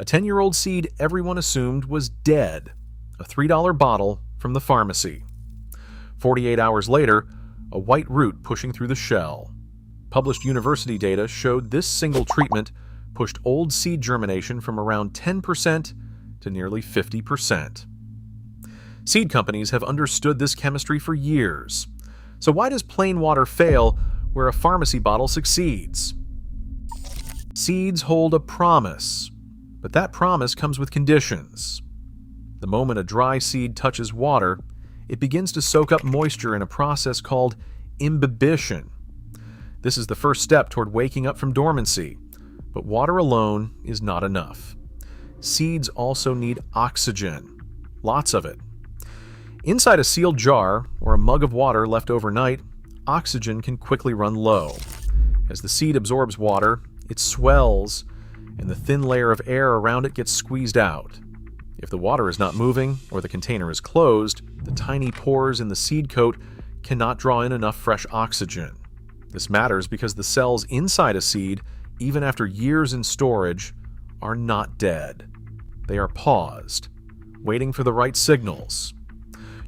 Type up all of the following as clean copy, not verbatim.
A 10-year-old seed everyone assumed was dead, a $3 bottle from the pharmacy. 48 hours later, a white root pushing through the shell. Published university data showed this single treatment pushed old seed germination from around 10% to nearly 50%. Seed companies have understood this chemistry for years. So why does plain water fail where a pharmacy bottle succeeds? Seeds hold a promise, but that promise comes with conditions. The moment a dry seed touches water, it begins to soak up moisture in a process called imbibition. This is the first step toward waking up from dormancy, but water alone is not enough. Seeds also need oxygen, lots of it. Inside a sealed jar or a mug of water left overnight, oxygen can quickly run low. As the seed absorbs water, it swells, and the thin layer of air around it gets squeezed out. If the water is not moving or the container is closed, the tiny pores in the seed coat cannot draw in enough fresh oxygen. This matters because the cells inside a seed, even after years in storage, are not dead. They are paused, waiting for the right signals.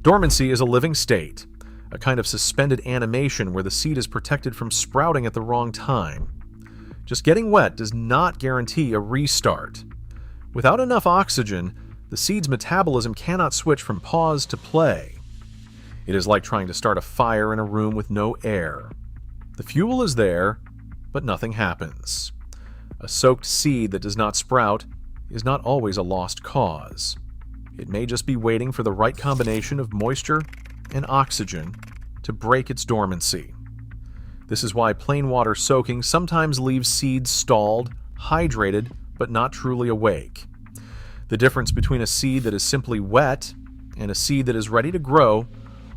Dormancy is a living state, a kind of suspended animation where the seed is protected from sprouting at the wrong time. Just getting wet does not guarantee a restart. Without enough oxygen, the seed's metabolism cannot switch from pause to play. It is like trying to start a fire in a room with no air. The fuel is there, but nothing happens. A soaked seed that does not sprout is not always a lost cause. It may just be waiting for the right combination of moisture and oxygen to break its dormancy. This is why plain water soaking sometimes leaves seeds stalled, hydrated, but not truly awake. The difference between a seed that is simply wet and a seed that is ready to grow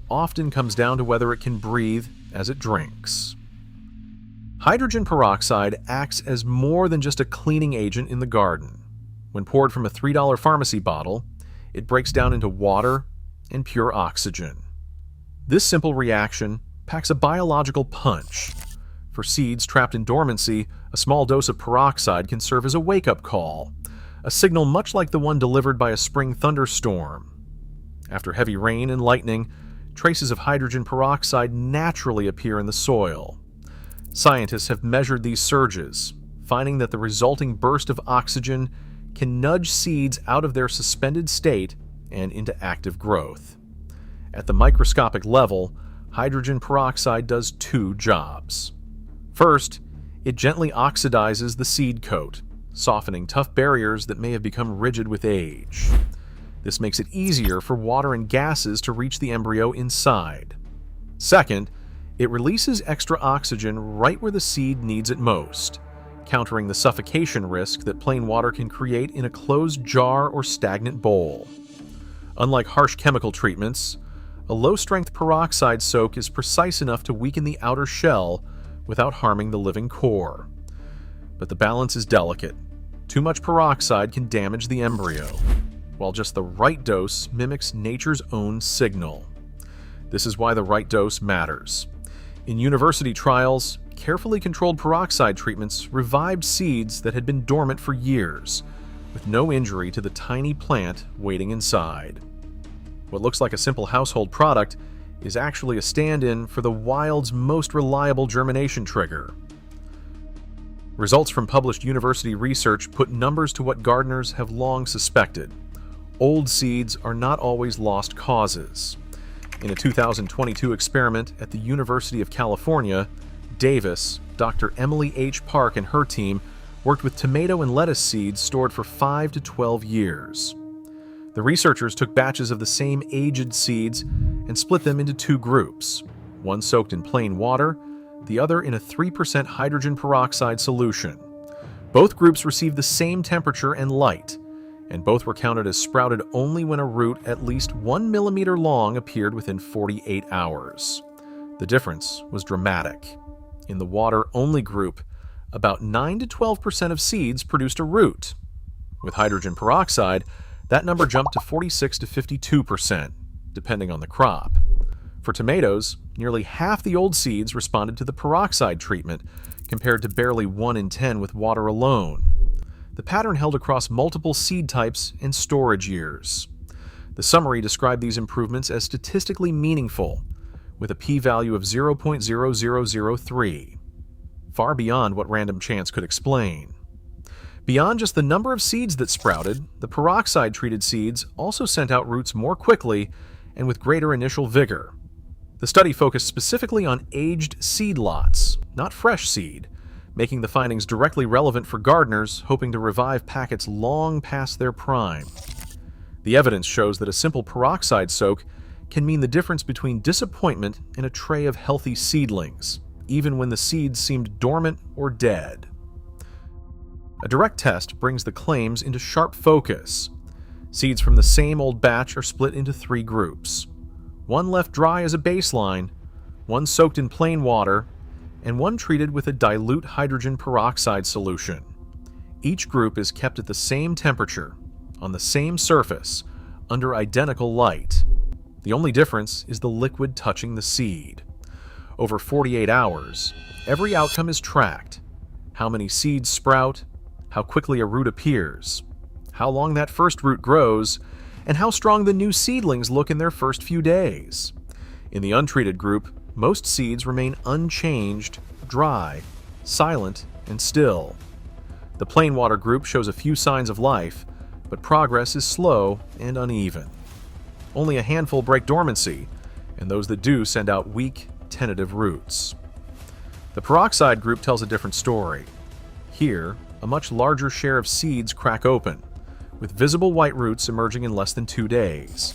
often comes down to whether it can breathe as it drinks. Hydrogen peroxide acts as more than just a cleaning agent in the garden. When poured from a $3 pharmacy bottle, it breaks down into water and pure oxygen. This simple reaction packs a biological punch. For seeds trapped in dormancy, a small dose of peroxide can serve as a wake-up call, a signal much like the one delivered by a spring thunderstorm. After heavy rain and lightning, traces of hydrogen peroxide naturally appear in the soil. Scientists have measured these surges, finding that the resulting burst of oxygen can nudge seeds out of their suspended state and into active growth. At the microscopic level, hydrogen peroxide does two jobs. First, it gently oxidizes the seed coat, softening tough barriers that may have become rigid with age. This makes it easier for water and gases to reach the embryo inside. Second, it releases extra oxygen right where the seed needs it most, countering the suffocation risk that plain water can create in a closed jar or stagnant bowl. Unlike harsh chemical treatments, a low-strength peroxide soak is precise enough to weaken the outer shell without harming the living core. But the balance is delicate. Too much peroxide can damage the embryo, while just the right dose mimics nature's own signal. This is why the right dose matters. In university trials, carefully controlled peroxide treatments revived seeds that had been dormant for years, with no injury to the tiny plant waiting inside. What looks like a simple household product is actually a stand-in for the wild's most reliable germination trigger. Results from published university research put numbers to what gardeners have long suspected. Old seeds are not always lost causes. In a 2022 experiment at the University of California, Davis, Dr. Emily H. Park and her team worked with tomato and lettuce seeds stored for 5 to 12 years. The researchers took batches of the same aged seeds and split them into two groups, one soaked in plain water, the other in a 3% hydrogen peroxide solution. Both groups received the same temperature and light, and both were counted as sprouted only when a root at least 1 millimeter long appeared within 48 hours. The difference was dramatic. In the water-only group, about 9 to 12% of seeds produced a root. With hydrogen peroxide, that number jumped to 46 to 52%, depending on the crop. For tomatoes, nearly half the old seeds responded to the peroxide treatment, compared to barely 1 in 10 with water alone. The pattern held across multiple seed types and storage years. The summary described these improvements as statistically meaningful, with a p-value of 0.0003, far beyond what random chance could explain. Beyond just the number of seeds that sprouted, the peroxide-treated seeds also sent out roots more quickly and with greater initial vigor. The study focused specifically on aged seed lots, not fresh seed, making the findings directly relevant for gardeners hoping to revive packets long past their prime. The evidence shows that a simple peroxide soak can mean the difference between disappointment and a tray of healthy seedlings, even when the seeds seemed dormant or dead. A direct test brings the claims into sharp focus. Seeds from the same old batch are split into 3 groups. One left dry as a baseline, one soaked in plain water, and one treated with a dilute hydrogen peroxide solution. Each group is kept at the same temperature, on the same surface, under identical light. The only difference is the liquid touching the seed. Over 48 hours, every outcome is tracked. How many seeds sprout, how quickly a root appears, how long that first root grows, and how strong the new seedlings look in their first few days. In the untreated group, most seeds remain unchanged, dry, silent, and still. The plain water group shows a few signs of life, but progress is slow and uneven. Only a handful break dormancy, and those that do send out weak, tentative roots. The peroxide group tells a different story. Here, a much larger share of seeds crack open, with visible white roots emerging in less than 2 days.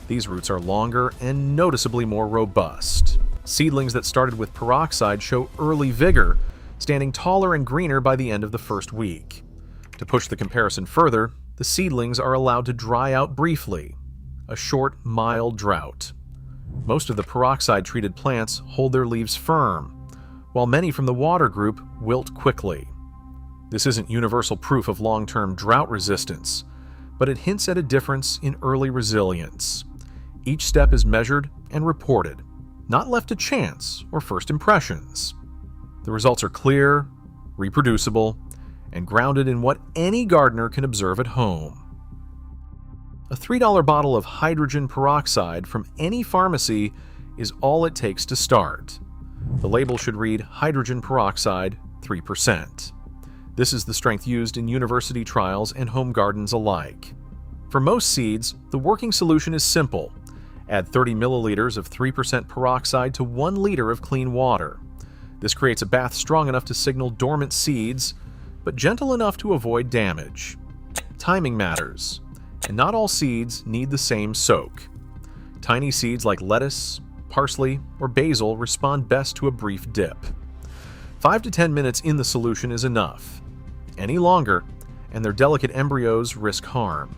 These roots are longer and noticeably more robust. Seedlings that started with peroxide show early vigor, standing taller and greener by the end of the first week. To push the comparison further, the seedlings are allowed to dry out briefly, a short, mild drought. Most of the peroxide-treated plants hold their leaves firm, while many from the water group wilt quickly. This isn't universal proof of long-term drought resistance, but it hints at a difference in early resilience. Each step is measured and reported, not left to chance or first impressions. The results are clear, reproducible, and grounded in what any gardener can observe at home. A $3 bottle of hydrogen peroxide from any pharmacy is all it takes to start. The label should read hydrogen peroxide 3%. This is the strength used in university trials and home gardens alike. For most seeds, the working solution is simple. Add 30 milliliters of 3% peroxide to 1 liter of clean water. This creates a bath strong enough to signal dormant seeds, but gentle enough to avoid damage. Timing matters, and not all seeds need the same soak. Tiny seeds like lettuce, parsley, or basil respond best to a brief dip. 5 to 10 minutes in the solution is enough. Any longer, and their delicate embryos risk harm.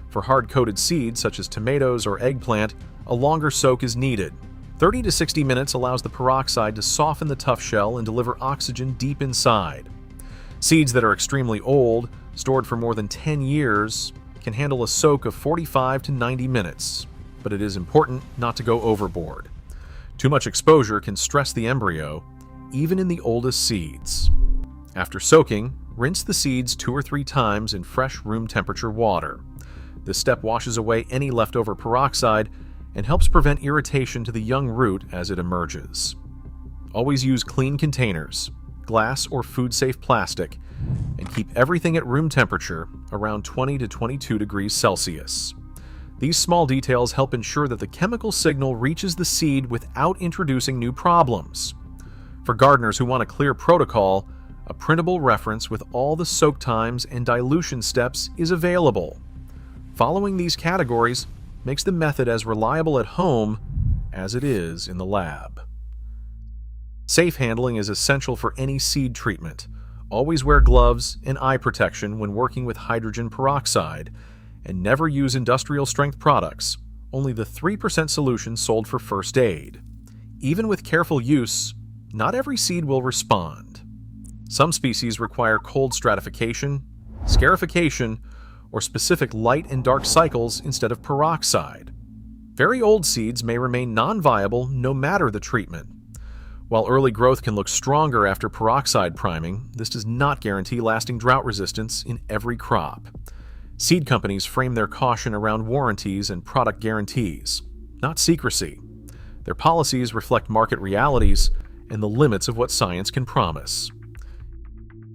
For hard-coated seeds such as tomatoes or eggplant, a longer soak is needed. 30 to 60 minutes allows the peroxide to soften the tough shell and deliver oxygen deep inside. Seeds that are extremely old, stored for more than 10 years, can handle a soak of 45 to 90 minutes, but it is important not to go overboard. Too much exposure can stress the embryo, even in the oldest seeds. After soaking, rinse the seeds 2 or 3 times in fresh room temperature water. This step washes away any leftover peroxide and helps prevent irritation to the young root as it emerges. Always use clean containers, glass or food-safe plastic, and keep everything at room temperature around 20 to 22 degrees Celsius. These small details help ensure that the chemical signal reaches the seed without introducing new problems. For gardeners who want a clear protocol, a printable reference with all the soak times and dilution steps is available. Following these categories makes the method as reliable at home as it is in the lab. Safe handling is essential for any seed treatment. Always wear gloves and eye protection when working with hydrogen peroxide, and never use industrial-strength products, only the 3% solution sold for first aid. Even with careful use, not every seed will respond. Some species require cold stratification, scarification, or specific light and dark cycles instead of peroxide. Very old seeds may remain non-viable no matter the treatment. While early growth can look stronger after peroxide priming, this does not guarantee lasting drought resistance in every crop. Seed companies frame their caution around warranties and product guarantees, not secrecy. Their policies reflect market realities and the limits of what science can promise.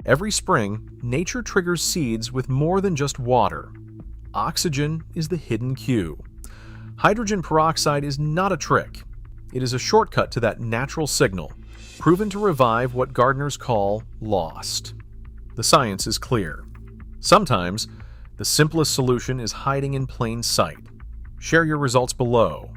Every spring, nature triggers seeds with more than just water. Oxygen is the hidden cue. Hydrogen peroxide is not a trick. It is a shortcut to that natural signal, proven to revive what gardeners call lost. The science is clear. Sometimes, the simplest solution is hiding in plain sight. Share your results below.